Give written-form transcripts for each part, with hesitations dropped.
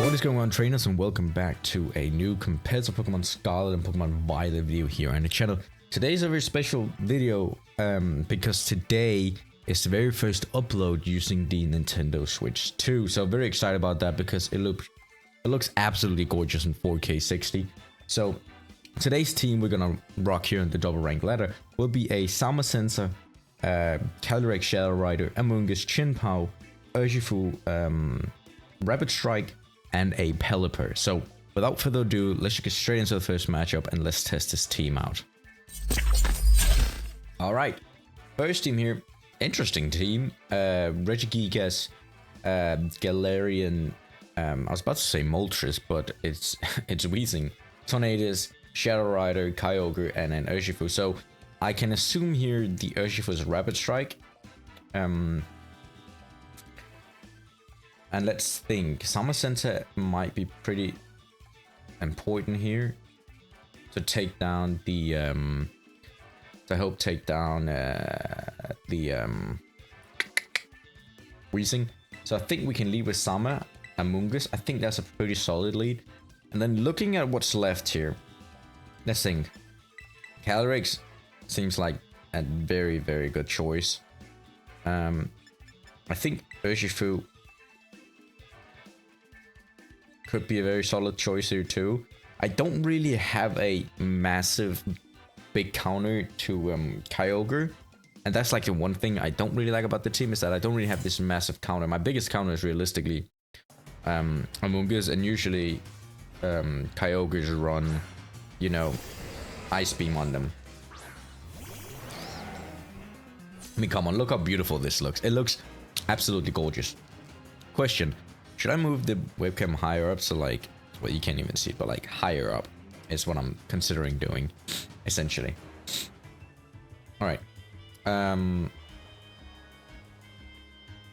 What is going on, trainers, and welcome back to a new competitive Pokemon Scarlet and Pokemon Violet video here on the channel. Today's a very special video because today is the very first upload using the Nintendo Switch 2. So very excited about that because it looks absolutely gorgeous in 4K 60. So today's team we're gonna rock here in the double rank ladder will be a Zamazenta, Calyrex Shadow-Rider, Amoonguss, Chien-Pao, Urshifu Rapid Strike, and a Pelipper. So without further ado, let's just get straight into the first matchup and let's test this team out. Alright, first team here, interesting team. Regigigas, Galarian, I was about to say Moltres, but it's Weezing, Tornadus, Shadow-Rider, Kyogre, and an Urshifu. So I can assume here the Urshifu is Rapid Strike. And let's think, Zamazenta might be pretty important here to take down the Weezing. So I think we can lead with Sama, Amoonguss. I think that's a pretty solid lead. And then looking at what's left here, let's think. Calyrex seems like a very, very good choice. I think Urshifu could be a very solid choice here too. I don't really have a massive big counter to Kyogre, and that's like the one thing I don't really like about the team, is that I don't really have this massive counter. My biggest counter is realistically Amoonguss, and usually Kyogres run, you know, Ice Beam on them. I mean, come on, look how beautiful this looks. It looks absolutely gorgeous. Question: should I move the webcam higher up so, like, well, you can't even see it, but like higher up is what I'm considering doing, essentially. All right.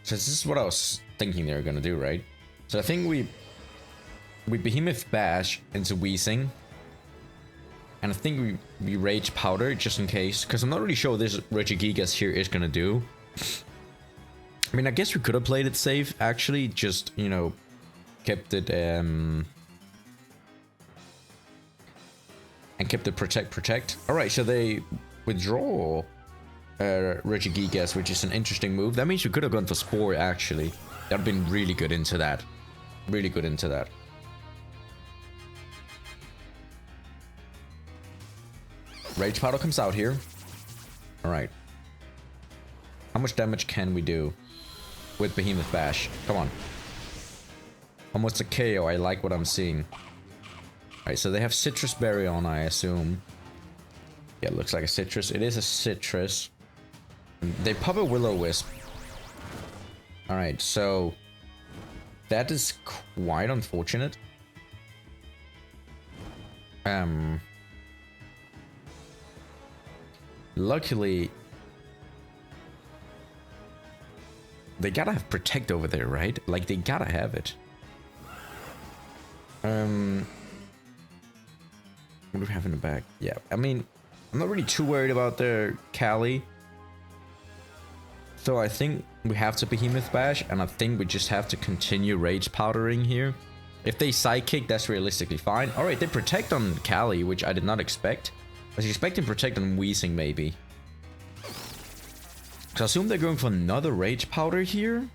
So this is what I was thinking they were gonna do, right? So I think we Behemoth Bash into Weezing, and I think we Rage Powder just in case, because I'm not really sure what this Regigigas here is gonna do. I mean, I guess we could have played it safe, actually, just, you know, kept it, and kept it protect. Alright, so they withdraw Regigigas, which is an interesting move. That means we could have gone for Spore, actually. That would have been really good into that. Really good into that. Rage Powder comes out here. Alright. How much damage can we do with Behemoth Bash? Come on. Almost a KO. I like what I'm seeing. Alright, so they have Citrus Berry on, I assume. Yeah, it looks like a citrus. It is a citrus. They pop a Will-O-Wisp. Alright, so that is quite unfortunate. Luckily, they gotta have Protect over there, right? Like, they gotta have it. What do we have in the back? Yeah, I mean, I'm not really too worried about their Cali. So I think we have to Behemoth Bash, and I think we just have to continue Rage Powdering here. If they Psychic, that's realistically fine. Alright, they Protect on Cali, which I did not expect. I was expecting Protect on Weezing, maybe. So I assume they're going for another Rage Powder here.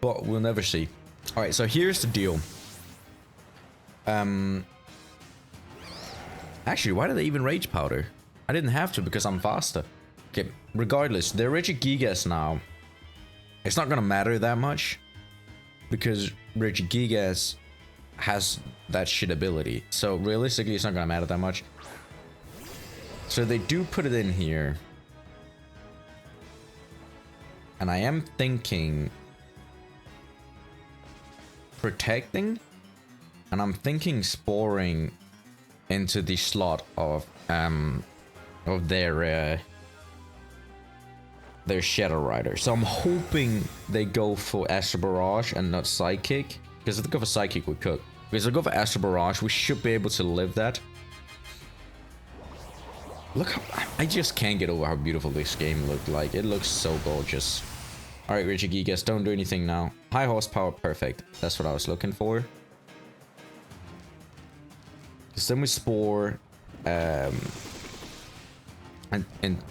But we'll never see. Alright, so here's the deal. Actually, why did they even Rage Powder? I didn't have to because I'm faster. Okay, regardless, they're Regigigas now. It's not gonna matter that much because Regigigas has that shit ability. So realistically, it's not gonna matter that much. So they do put it in here. And I am thinking Protecting, and I'm thinking Sporing into the slot of their Shadow-Rider. So I'm hoping they go for Astral Barrage and not Psychic, because if they go for Psychic we cook. Because if they go for Astral Barrage, we should be able to live that. Look how, I just can't get over how beautiful this game looked like. It looks so gorgeous. Alright, Regigigas, don't do anything now. High horsepower, perfect. That's what I was looking for. Because then we spore and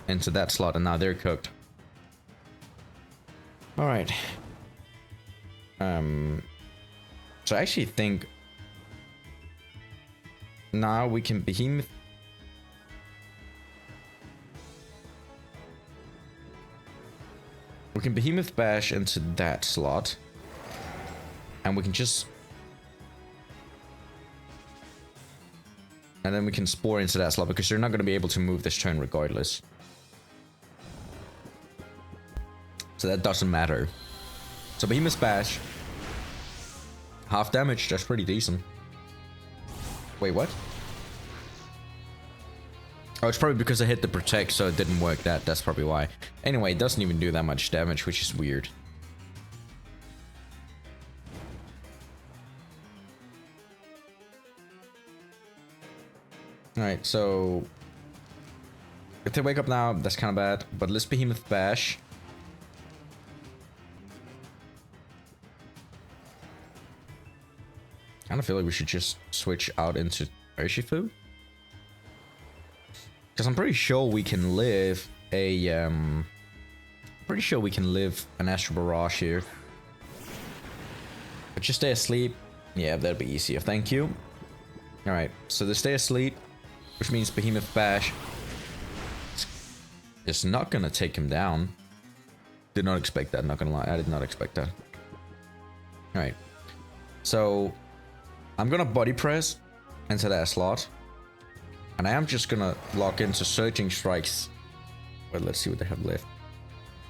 into that slot, and now they're cooked. Alright. So I actually think now we can Behemoth. We can Behemoth Bash into that slot. And we can just... And then we can Spore into that slot because they're not going to be able to move this turn regardless. So that doesn't matter. So Behemoth Bash. Half damage, that's pretty decent. Wait, what? Oh, it's probably because I hit the protect, so it didn't work. That's probably why. Anyway, it doesn't even do that much damage, which is weird. Alright, so... if they wake up now, that's kind of bad. But let's Behemoth Bash. I kind of feel like we should just switch out into Urshifu. Because I'm pretty sure we can live a... pretty sure we can live an Astral Barrage here. But just stay asleep. Yeah, that'd be easier. Thank you. Alright, so they stay asleep. Which means Behemoth Bash is not gonna take him down. Did not expect that, not gonna lie. I did not expect that. Alright. So... I'm gonna body press into that slot. And I am just gonna lock into Surging Strikes. Well, let's see what they have left.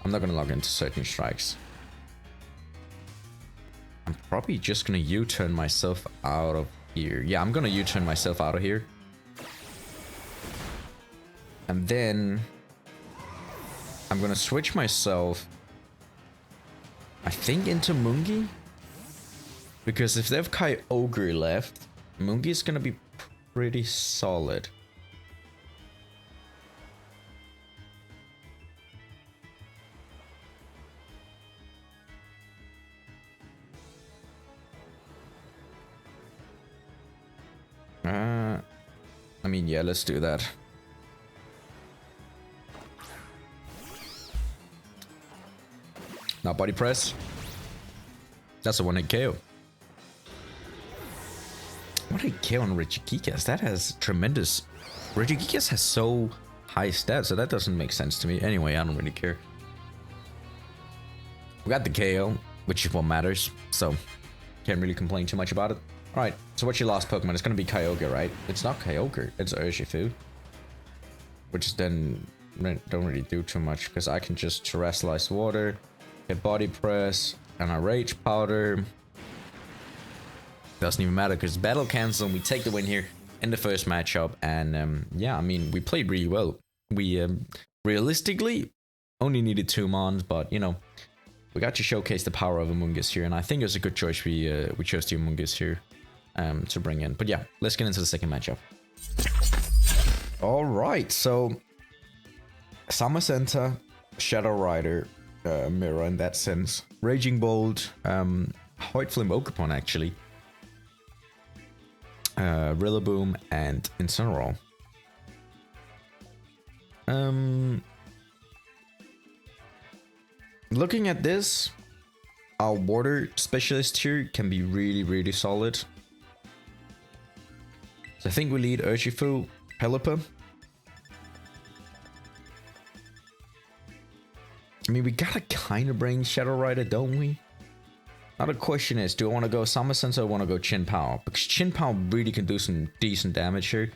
I'm not gonna log into Surging Strikes. I'm probably just gonna U-turn myself out of here. Yeah, I'm gonna U-turn myself out of here. And then... I'm gonna switch myself... I think into Moongi? Because if they have Kyogre left, Moongi is gonna be pretty solid. I mean, yeah, let's do that. Now body press. That's a one-hit KO. What a KO on Regigigas. That has tremendous... Regigigas has so high stats, so that doesn't make sense to me. Anyway, I don't really care. We got the KO, which is what matters, so can't really complain too much about it. Alright, so what's your last Pokemon? It's gonna be Kyogre, right? It's not Kyogre, it's Urshifu. Which then don't really do too much, because I can just Terrestrialize Water, get Body Press, and a Rage Powder. Doesn't even matter because battle cancel and we take the win here in the first matchup. And yeah, I mean, we played really well. We realistically only needed 2 mons, but you know, we got to showcase the power of Amoonguss here, and I think it was a good choice. We chose the Amoonguss here to bring in. But yeah, let's get into the second matchup. All right, so Zamazenta, Shadow-Rider, mirror in that sense. Raging Bolt, White Flame Ogerpon actually. Rillaboom and Incineroar. Looking at this, our water specialist here can be really solid. So I think we lead Urshifu Pelipper. I mean, we gotta kind of bring Shadow-Rider, don't we? Now the question is, do I want to go Zamazenta or want to go Chien-Pao? Because Chien-Pao really can do some decent damage here.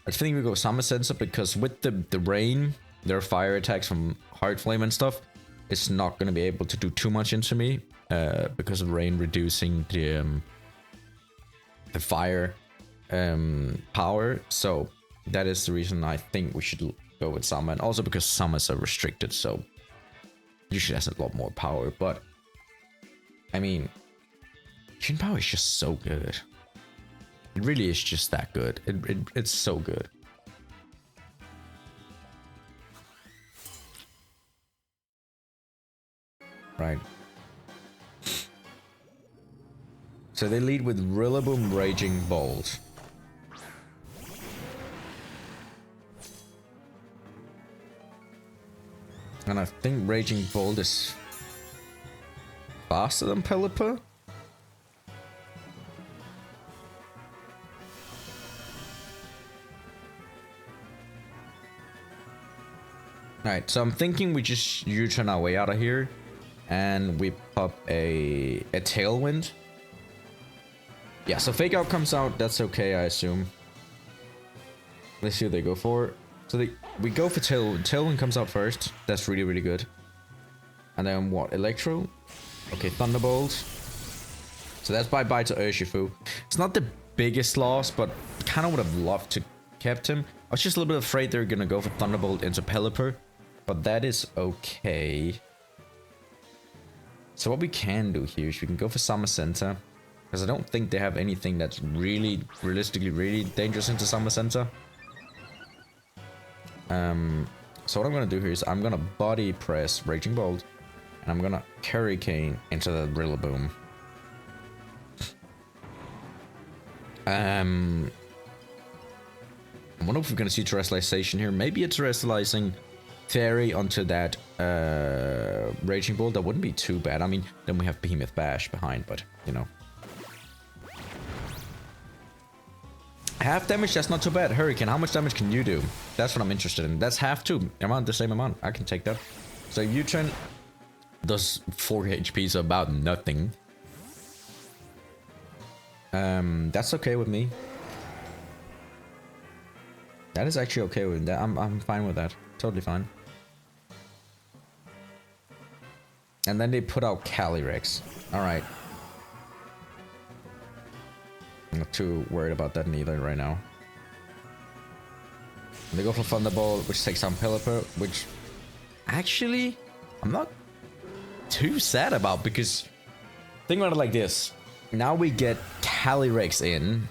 I think we go Zamazenta because with the rain, their fire attacks from Heart Flame and stuff, it's not going to be able to do too much into me. Because of rain reducing the fire power. So that is the reason I think we should go with Sama. And also because Samas are restricted, so usually has a lot more power. But I mean, Chien-Pao is just so good. It really is just that good. It's so good. Right. So they lead with Rillaboom, Raging Bolt. And I think Raging Bolt is faster than Pelipper. Alright, so I'm thinking we just U-turn our way out of here. And we pop a Tailwind. Yeah, so Fake Out comes out. That's okay, I assume. Let's see what they go for. So we go for Tailwind. Tailwind comes out first. That's really, really good. And then what? Electro? Okay, Thunderbolt. So that's bye-bye to Urshifu. It's not the biggest loss, but kind of would have loved to kept him. I was just a little bit afraid they were going to go for Thunderbolt into Pelipper. But that is okay. So what we can do here is we can go for Zamazenta. Because I don't think they have anything that's really, realistically, really dangerous into Zamazenta. So what I'm going to do here is I'm going to body press Raging Bolt. And I'm going to Hurricane into the Rillaboom. I wonder if we're going to see Terrestrialization here. Maybe a Terrestrializing Fairy onto that Raging Bolt. That wouldn't be too bad. I mean, then we have Behemoth Bash behind, but, you know. Half damage, that's not too bad. Hurricane, how much damage can you do? That's what I'm interested in. That's half too. The same amount. I can take that. So U-turn does 4 HP, so about nothing. That's okay with me. That is actually okay with that. I'm fine with that. Totally fine. And then they put out Calyrex. Alright. I'm not too worried about that neither right now. And they go for Thunderbolt, which takes down Pelipper, which actually I'm not too sad about, because think about it like this. Now we get Calyrex in,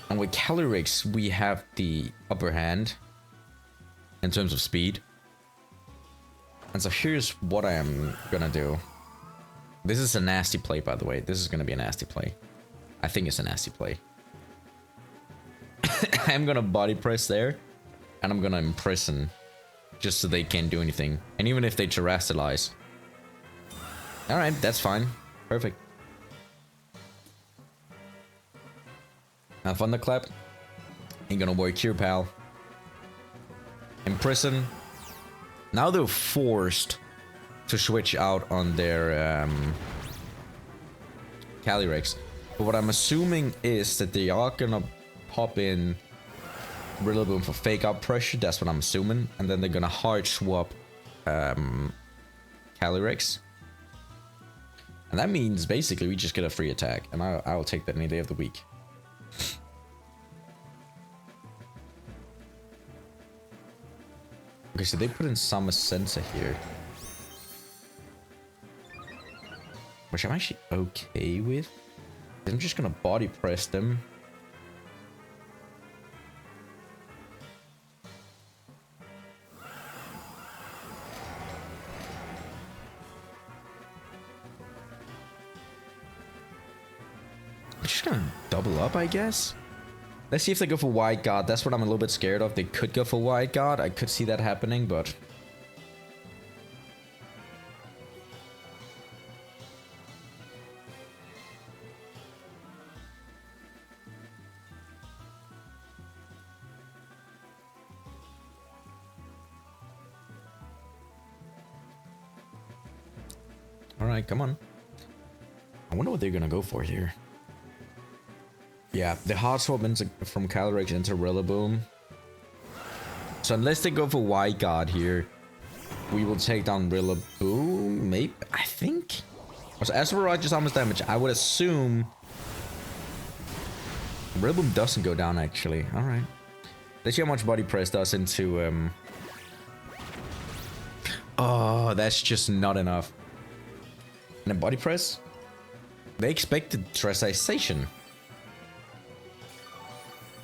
and with Calyrex we have the upper hand in terms of speed. And so here's what I am gonna do. This is a nasty play, by the way. This is gonna be a nasty play. I think it's a nasty play. I'm gonna body press there, and I'm gonna imprison, just so they can't do anything. And even if they terrestrialize. Alright, that's fine. Perfect. Now Thunderclap. Ain't gonna work here, pal. Imprison. Now they're forced to switch out on their Calyrex. But what I'm assuming is that they are gonna pop in Rillaboom for Fake Out pressure. That's what I'm assuming. And then they're gonna hard swap Calyrex. And that means basically we just get a free attack. And I will take that any day of the week. Okay, so they put in Zamazenta here. Which I'm actually okay with. I'm just gonna body press them. I'm just gonna double up, I guess. Let's see if they go for Wide Guard. That's what I'm a little bit scared of. They could go for Wide Guard. I could see that happening, but... Alright, come on. I wonder what they're gonna go for here. Yeah, the hard swap from Calyrex into Rillaboom. So unless they go for Wide Guard here, we will take down Rillaboom. Maybe, I think. So as for just how much damage, I would assume Rillaboom doesn't go down actually. All right. Let's see how much body press does into. Oh, that's just not enough. And then body press. They expected Terrestrialization.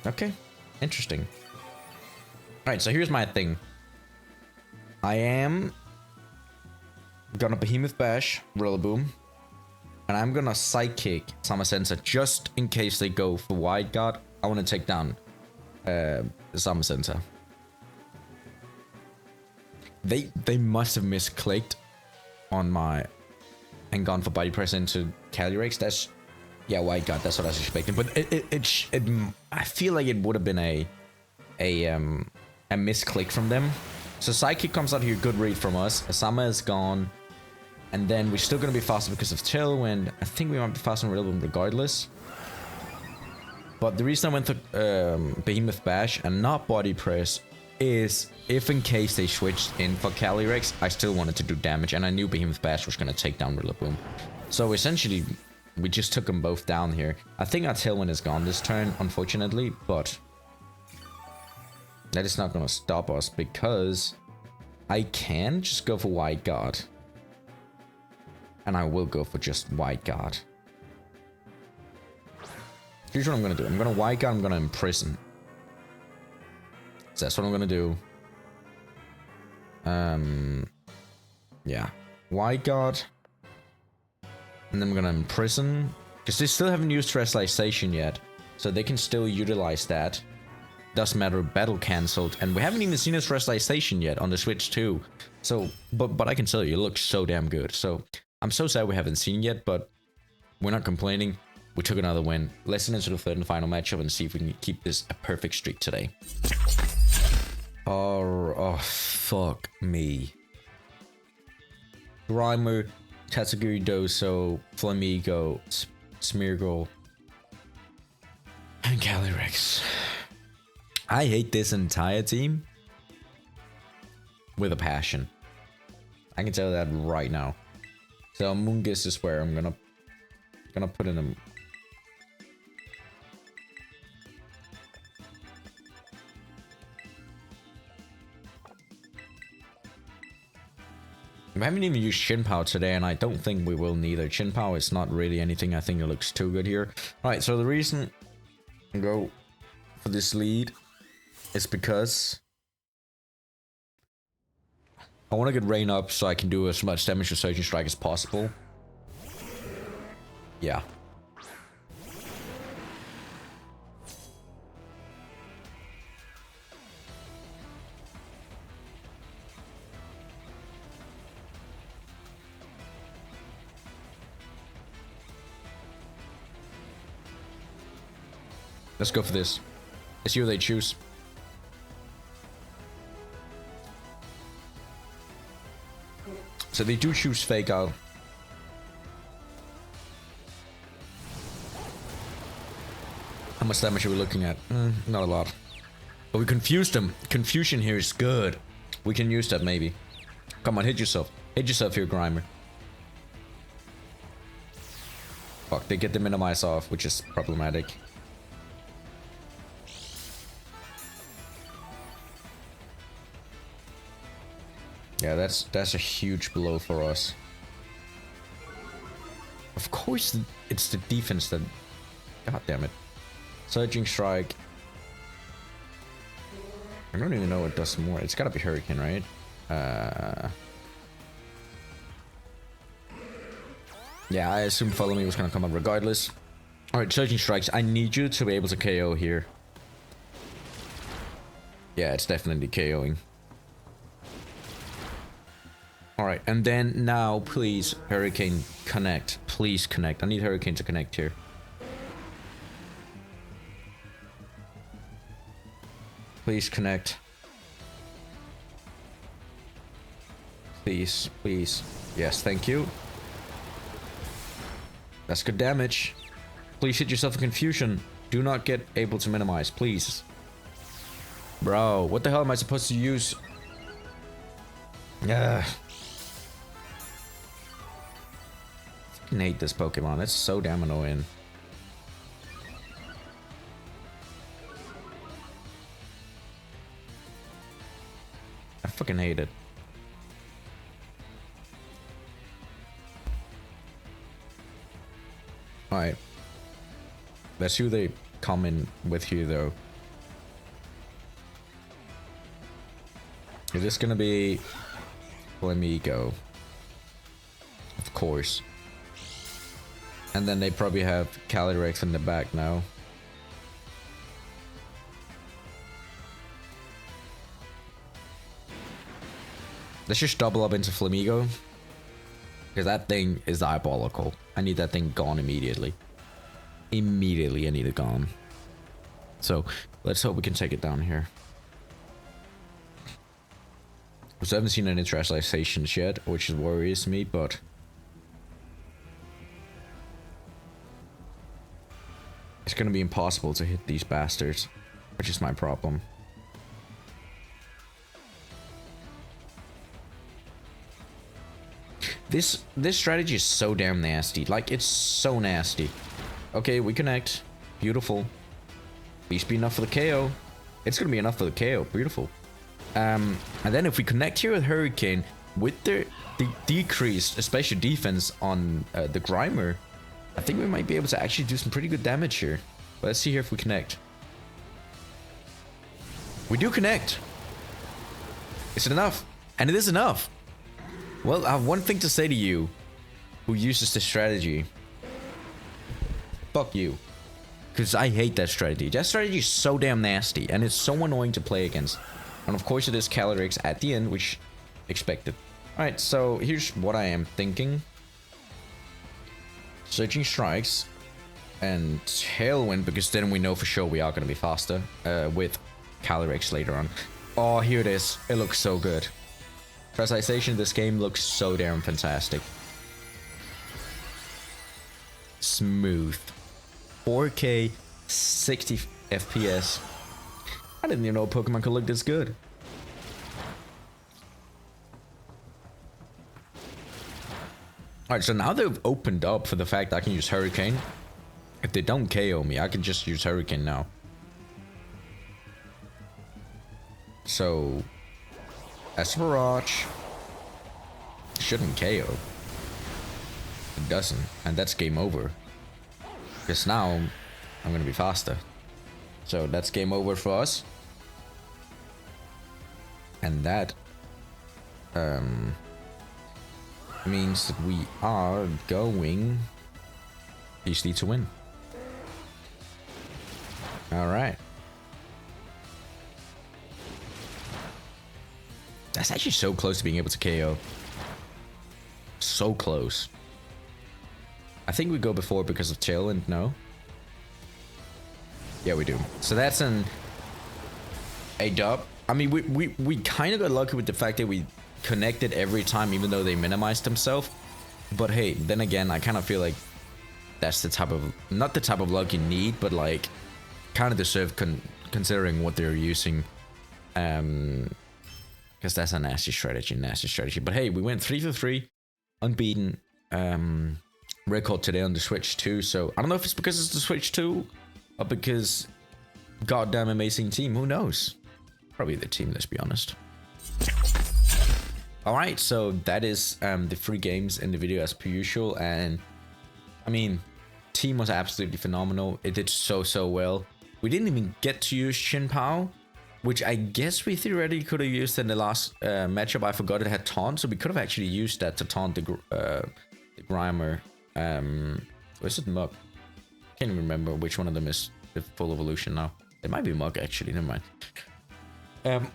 Okay, interesting. Alright, so here's my thing. I am Gonna Behemoth Bash, Rillaboom. And I'm gonna Psychic Zamazenta just in case they go for Wide Guard. I want to take down Zamazenta. They must have misclicked on my and gone for Body Press into Calyrex. That's yeah, Wide Guard. That's what I was expecting. But I feel like it would have been a misclick from them. So Psychic comes out here, good read from us. Asama is gone. And then we're still going to be faster because of Tailwind. I think we might be faster on Rillaboom regardless. But the reason I went to Behemoth Bash and not Body Press is if in case they switched in for Calyrex, I still wanted to do damage. And I knew Behemoth Bash was going to take down Rillaboom. So essentially, we just took them both down here. I think our Tailwind is gone this turn, unfortunately. But that is not going to stop us because I can just go for Wide Guard. And I will go for just Wide Guard. Here's what I'm going to do. I'm going to Wide Guard, I'm going to Imprison. So that's what I'm going to do. Yeah. Wide Guard. And then I'm going to Imprison. Because they still haven't used Terrestrialization yet. So they can still utilize that. Doesn't matter, battle cancelled. And we haven't even seen a Terrestrialization yet on the Switch too. So, but I can tell you, it looks so damn good. So, I'm so sad we haven't seen yet, but we're not complaining. We took another win. Let's get into the third and final matchup and see if we can keep this a perfect streak today. Oh fuck me. Grimer, Tatsugiri Doso, Flamigo, Smeargle, and Calyrex. I hate this entire team with a passion. I can tell that right now. So Amoonguss is where I'm gonna put in a... We haven't even used Chien-Pao today, and I don't think we will neither. Chien-Pao is not really anything I think it looks too good here. Alright, so the reason I go for this lead is because I want to get Rain up so I can do as much damage with Surging Strike as possible. Yeah. Let's go for this. Let's see what they choose. So they do choose Fake Out. How much damage are we looking at? Not a lot. But we confused them. Confusion here is good. We can use that maybe. Come on, hit yourself. Hit yourself here, Grimer. Fuck, they get the minimize off, which is problematic. Yeah, that's a huge blow for us. Of course, it's the defense that... God damn it. Surging Strike. I don't even know what does more. It's gotta be Hurricane, right? Yeah, I assume Follow Me was gonna come up regardless. Alright, Surging Strikes. I need you to be able to KO here. Yeah, it's definitely KOing. Alright, and then now, please, Hurricane, connect. Please connect. I need Hurricane to connect here. Please connect. Please, please. Yes, thank you. That's good damage. Please hit yourself in confusion. Do not get able to minimize, please. Bro, what the hell am I supposed to use? Yeah. I hate this Pokemon. It's so damn annoying. I fucking hate it. Alright. Let's see who they come in with here, though. Is this gonna be... Let me go. course. And then they probably have Calyrex in the back now. Let's just double up into Flamigo. Because that thing is diabolical. I need that thing gone immediately. Immediately, I need it gone. So, let's hope we can take it down here. So I haven't seen any translations yet, which worries me, but... it's gonna be impossible to hit these bastards, which is my problem. This strategy is so damn nasty. Like, it's so nasty. Okay, we connect. Beautiful. Please be enough for the KO. It's gonna be enough for the KO. Beautiful. And then if we connect here with Hurricane, with the decreased special defense on the Grimer, I think we might be able to actually do some pretty good damage here. But let's see here if we connect. We do connect. Is it enough? And it is enough. Well, I have one thing to say to you who uses this strategy. Fuck you. Because I hate that strategy. That strategy is so damn nasty, and it's so annoying to play against. And of course it is Calyrex at the end, which expected. Alright, so here's what I am thinking. Surging Strikes and Tailwind, because then we know for sure we are going to be faster with Calyrex later on. Oh, here it is. It looks so good. Translation of this game looks so damn fantastic. Smooth. 4K, 60 FPS. I didn't even know Pokemon could look this good. Alright, so now they've opened up for the fact that I can use Hurricane. If they don't KO me, I can just use Hurricane now. So, Esperach shouldn't KO. It doesn't, and that's game over. Because now I'm gonna be faster. So that's game over for us. And that means that we are going easily to win. Alright. That's actually so close to being able to KO. So close. I think we go before because of Tailwind, no? Yeah, we do. So that's a dub. I mean, we kind of got lucky with the fact that we connected every time, even though they minimized themselves. But hey, then again, I kind of feel like that's the type of, not the type of luck you need, but like kind of deserve considering what they're using. Because that's a nasty strategy. But hey, we went 3 for 3, unbeaten. Record today on the Switch 2. So I don't know if it's because it's the Switch 2 or because goddamn amazing team. Who knows? Probably the team, let's be honest. Alright, so that is the 3 games in the video as per usual. And I mean, team was absolutely phenomenal. It did so well. We didn't even get to use Chien-Pao, which I guess we theoretically could have used in the last matchup. I forgot it had taunt, so we could have actually used that to taunt the Grimer. Was it Mug? Can't even remember which one of them is the full evolution now. It might be Mug, actually. Never mind.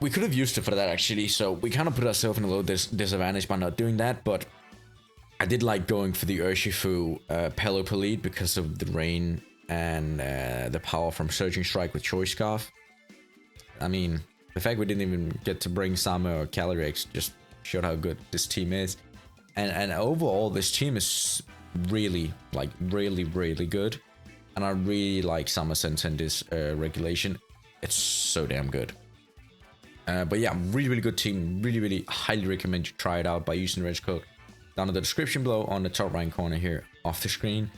We could have used it for that, actually. So we kind of put ourselves in a little disadvantage by not doing that. But I did like going for the Urshifu Pelipper because of the rain and the power from Surging Strike with Choice Scarf. I mean, the fact we didn't even get to bring Sama or Calyrex just showed how good this team is. And overall, this team is really good. And I really like Zamazenta in this regulation. It's so damn good. But yeah, really good team. Really highly recommend you try it out by using the reg code down in the description below on the top right corner here off the screen.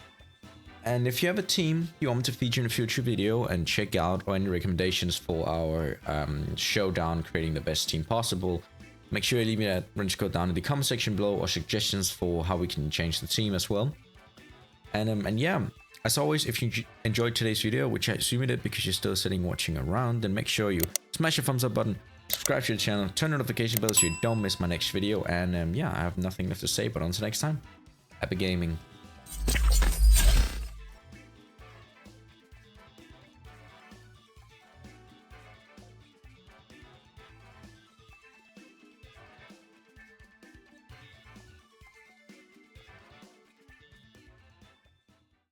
And if you have a team you want me to feature in a future video and check out or any recommendations for our showdown creating the best team possible, make sure you leave me that wrench code down in the comment section below or suggestions for how we can change the team as well. And yeah, as always, if you enjoyed today's video, which I assume you did because you're still sitting watching around, then make sure you smash the thumbs up button, subscribe to the channel, turn notification bells so you don't miss my next video. And yeah, I have nothing left to say, but until next time, Happy gaming.